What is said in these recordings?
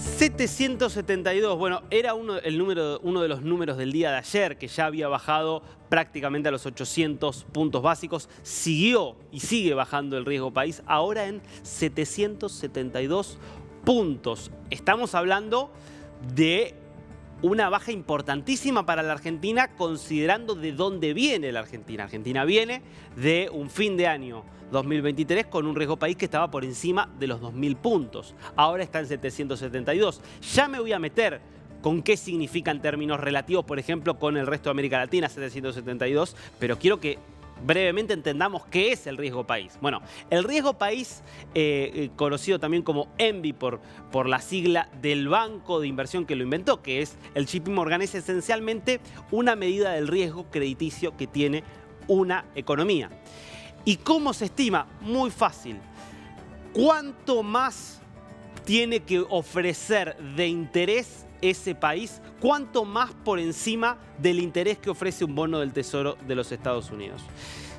772, bueno, era uno de los números del día de ayer, que ya había bajado prácticamente a los 800 puntos básicos. Siguió y sigue bajando el riesgo país, ahora en 772 puntos. Estamos hablando de una baja importantísima para la Argentina, considerando de dónde viene la Argentina. Argentina viene de un fin de año 2023 con un riesgo país que estaba por encima de los 2.000 puntos. Ahora está en 772. Ya me voy a meter con qué significa en términos relativos, por ejemplo, con el resto de América Latina, 772, pero quiero que brevemente entendamos qué es el riesgo país. Bueno, el riesgo país, conocido también como ENVI por la sigla del banco de inversión que lo inventó, que es el JP Morgan, es esencialmente una medida del riesgo crediticio que tiene una economía. ¿Y cómo se estima? Muy fácil. ¿Cuánto más tiene que ofrecer de interés ese país? ¿Cuánto más por encima del interés que ofrece un bono del Tesoro de los Estados Unidos?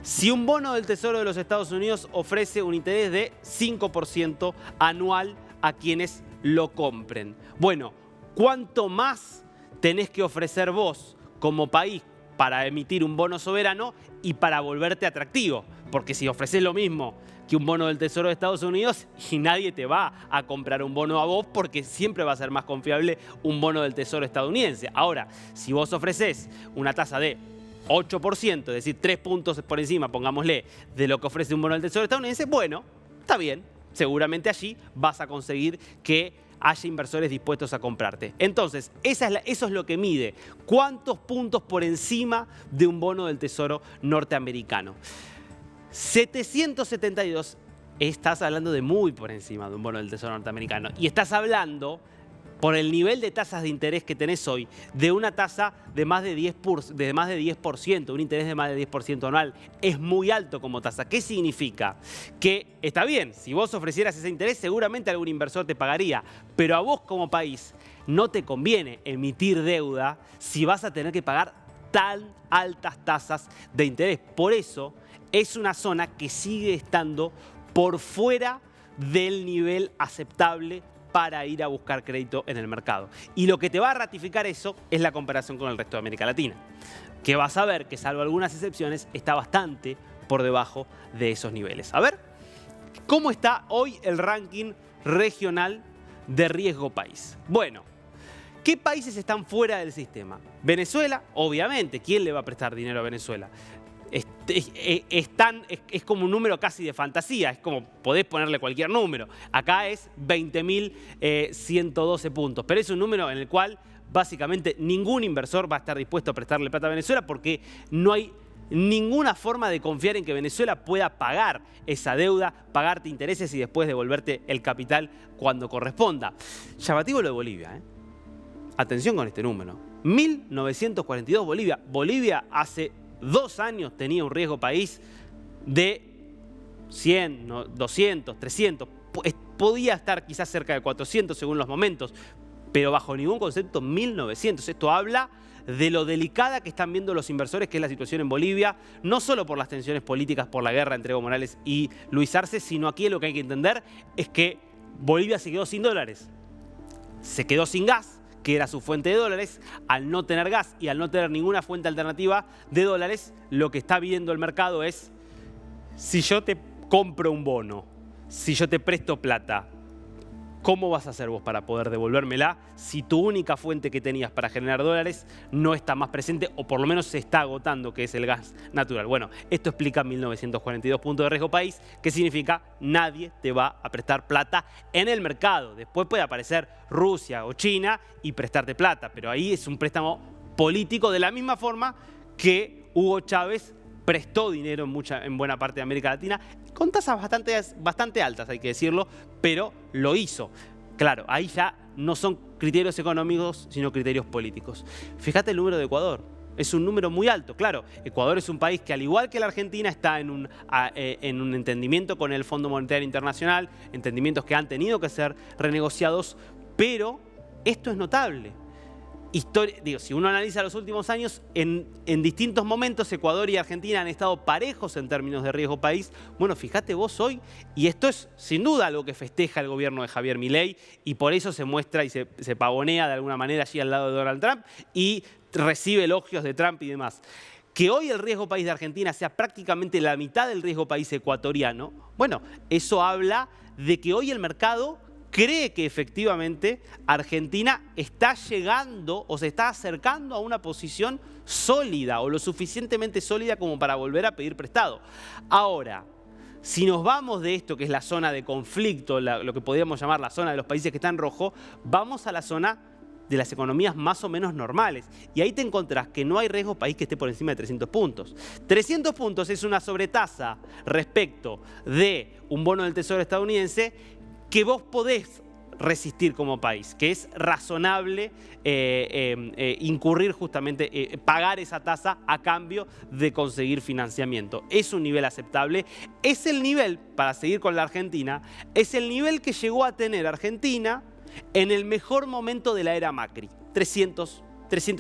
Si un bono del Tesoro de los Estados Unidos ofrece un interés de 5% anual a quienes lo compren. Bueno, ¿cuánto más tenés que ofrecer vos como país para emitir un bono soberano y para volverte atractivo? Porque si ofreces lo mismo que un bono del Tesoro de Estados Unidos, y nadie te va a comprar un bono a vos, porque siempre va a ser más confiable un bono del Tesoro estadounidense. Ahora, si vos ofreces una tasa de 8%, es decir, 3 puntos por encima, pongámosle, de lo que ofrece un bono del Tesoro estadounidense, bueno, está bien. Seguramente allí vas a conseguir que haya inversores dispuestos a comprarte. Entonces, eso es lo que mide. ¿Cuántos puntos por encima de un bono del Tesoro norteamericano? 772, estás hablando de muy por encima de un bono del Tesoro norteamericano. Y estás hablando, por el nivel de tasas de interés que tenés hoy, de una tasa de más de 10%, un interés de más de 10% anual. Es muy alto como tasa. ¿Qué significa? Que está bien, si vos ofrecieras ese interés, seguramente algún inversor te pagaría. Pero a vos como país no te conviene emitir deuda si vas a tener que pagar tan altas tasas de interés. Por eso es una zona que sigue estando por fuera del nivel aceptable para ir a buscar crédito en el mercado. Y lo que te va a ratificar eso es la comparación con el resto de América Latina, que vas a ver que, salvo algunas excepciones, está bastante por debajo de esos niveles. A ver, ¿cómo está hoy el ranking regional de riesgo país? Bueno, ¿qué países están fuera del sistema? Venezuela, obviamente. ¿Quién le va a prestar dinero a Venezuela? Es como un número casi de fantasía, es como podés ponerle cualquier número. Acá es 20.112 puntos, pero es un número en el cual básicamente ningún inversor va a estar dispuesto a prestarle plata a Venezuela, porque no hay ninguna forma de confiar en que Venezuela pueda pagar esa deuda, pagarte intereses y después devolverte el capital cuando corresponda. Llamativo lo de Bolivia, ¿eh? Atención con este número. 1942 Bolivia. Bolivia hace 2 años tenía un riesgo país de 100, 200, 300. Podía estar quizás cerca de 400 según los momentos, pero bajo ningún concepto 1900. Esto habla de lo delicada que están viendo los inversores, que es la situación en Bolivia, no solo por las tensiones políticas, por la guerra entre Evo Morales y Luis Arce, sino aquí lo que hay que entender es que Bolivia se quedó sin dólares, se quedó sin gas, que era su fuente de dólares. Al no tener gas y al no tener ninguna fuente alternativa de dólares, lo que está viendo el mercado es: si yo te compro un bono, si yo te presto plata, ¿cómo vas a hacer vos para poder devolvérmela si tu única fuente que tenías para generar dólares no está más presente, o por lo menos se está agotando, que es el gas natural? Bueno, esto explica 1942 puntos de riesgo país, que significa nadie te va a prestar plata en el mercado. Después puede aparecer Rusia o China y prestarte plata, pero ahí es un préstamo político, de la misma forma que Hugo Chávez prestó dinero en buena parte de América Latina, con tasas bastante altas, hay que decirlo, pero lo hizo. Claro, ahí ya no son criterios económicos, sino criterios políticos. Fíjate el número de Ecuador. Es un número muy alto. Claro, Ecuador es un país que, al igual que la Argentina, está en un entendimiento con el Fondo Monetario Internacional, entendimientos que han tenido que ser renegociados, pero esto es notable. si uno analiza los últimos años, en distintos momentos Ecuador y Argentina han estado parejos en términos de riesgo país. Bueno, fíjate vos hoy, y esto es sin duda algo que festeja el gobierno de Javier Milei, y por eso se muestra y se pavonea de alguna manera allí al lado de Donald Trump y recibe elogios de Trump y demás. Que hoy el riesgo país de Argentina sea prácticamente la mitad del riesgo país ecuatoriano, bueno, eso habla de que hoy el mercado cree que efectivamente Argentina está llegando o se está acercando a una posición sólida o lo suficientemente sólida como para volver a pedir prestado. Ahora, si nos vamos de esto que es la zona de conflicto, lo que podríamos llamar la zona de los países que están en rojo, vamos a la zona de las economías más o menos normales. Y ahí te encontrás que no hay riesgo país que esté por encima de 300 puntos. 300 puntos es una sobretasa respecto de un bono del Tesoro estadounidense que vos podés resistir como país, que es razonable incurrir justamente, pagar esa tasa a cambio de conseguir financiamiento. Es un nivel aceptable. Es el nivel, para seguir con la Argentina, es el nivel que llegó a tener Argentina en el mejor momento de la era Macri, 300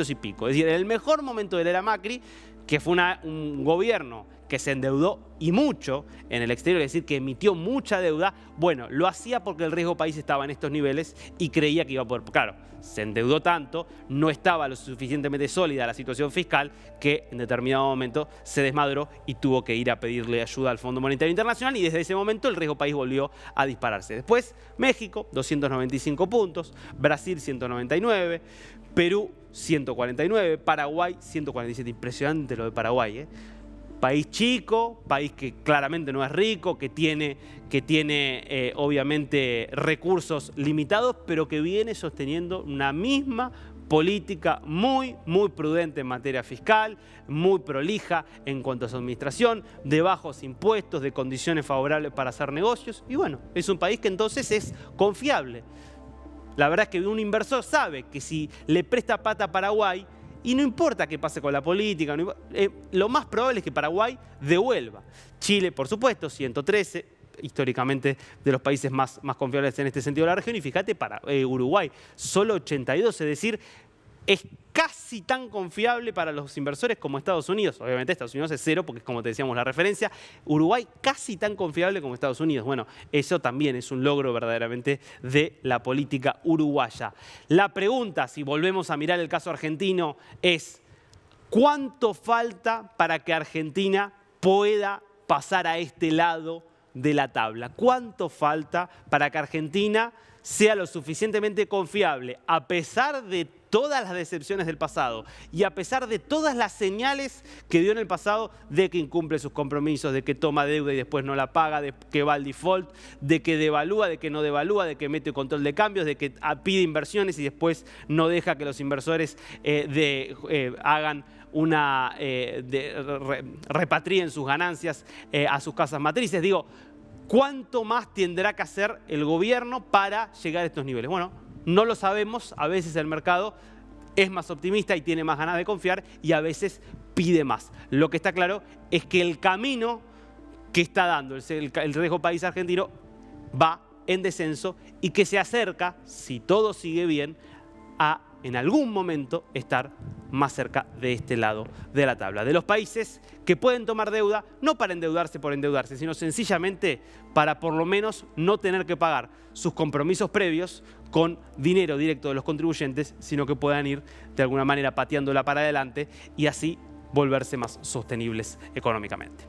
y pico. Es decir, en el mejor momento de la era Macri, que fue un gobierno que se endeudó y mucho en el exterior, es decir, que emitió mucha deuda, bueno, lo hacía porque el riesgo país estaba en estos niveles y creía que iba a poder. Claro, se endeudó tanto, no estaba lo suficientemente sólida la situación fiscal que en determinado momento se desmadró y tuvo que ir a pedirle ayuda al Fondo Monetario Internacional y desde ese momento el riesgo país volvió a dispararse. Después, México, 295 puntos, Brasil, 199, Perú, 149, Paraguay, 147. Impresionante lo de Paraguay, ¿eh? País chico, país que claramente no es rico, que tiene obviamente recursos limitados, pero que viene sosteniendo una misma política muy prudente en materia fiscal, muy prolija en cuanto a su administración, de bajos impuestos, de condiciones favorables para hacer negocios. Y bueno, es un país que entonces es confiable. La verdad es que un inversor sabe que si le presta plata a Paraguay, y no importa qué pase con la política, lo más probable es que Paraguay devuelva. Chile, por supuesto, 113, históricamente de los países más confiables en este sentido de la región. Y fíjate, Uruguay, solo 82, es decir, es casi tan confiable para los inversores como Estados Unidos. Obviamente Estados Unidos es cero porque es, como te decíamos, la referencia. Uruguay casi tan confiable como Estados Unidos. Bueno, eso también es un logro verdaderamente de la política uruguaya. La pregunta, si volvemos a mirar el caso argentino, es ¿cuánto falta para que Argentina pueda pasar a este lado de la tabla? ¿Cuánto falta para que Argentina sea lo suficientemente confiable, a pesar de todas las decepciones del pasado y a pesar de todas las señales que dio en el pasado de que incumple sus compromisos, de que toma deuda y después no la paga, de que va al default, de que devalúa, de que no devalúa, de que mete control de cambios, de que pide inversiones y después no deja que los inversores hagan repatrien sus ganancias a sus casas matrices? Digo, ¿cuánto más tendrá que hacer el gobierno para llegar a estos niveles? Bueno, no lo sabemos. A veces el mercado es más optimista y tiene más ganas de confiar y a veces pide más. Lo que está claro es que el camino que está dando el riesgo país argentino va en descenso y que se acerca, si todo sigue bien, a en algún momento estar más cerca de este lado de la tabla. De los países que pueden tomar deuda, no para endeudarse por endeudarse, sino sencillamente para por lo menos no tener que pagar sus compromisos previos con dinero directo de los contribuyentes, sino que puedan ir de alguna manera pateándola para adelante y así volverse más sostenibles económicamente.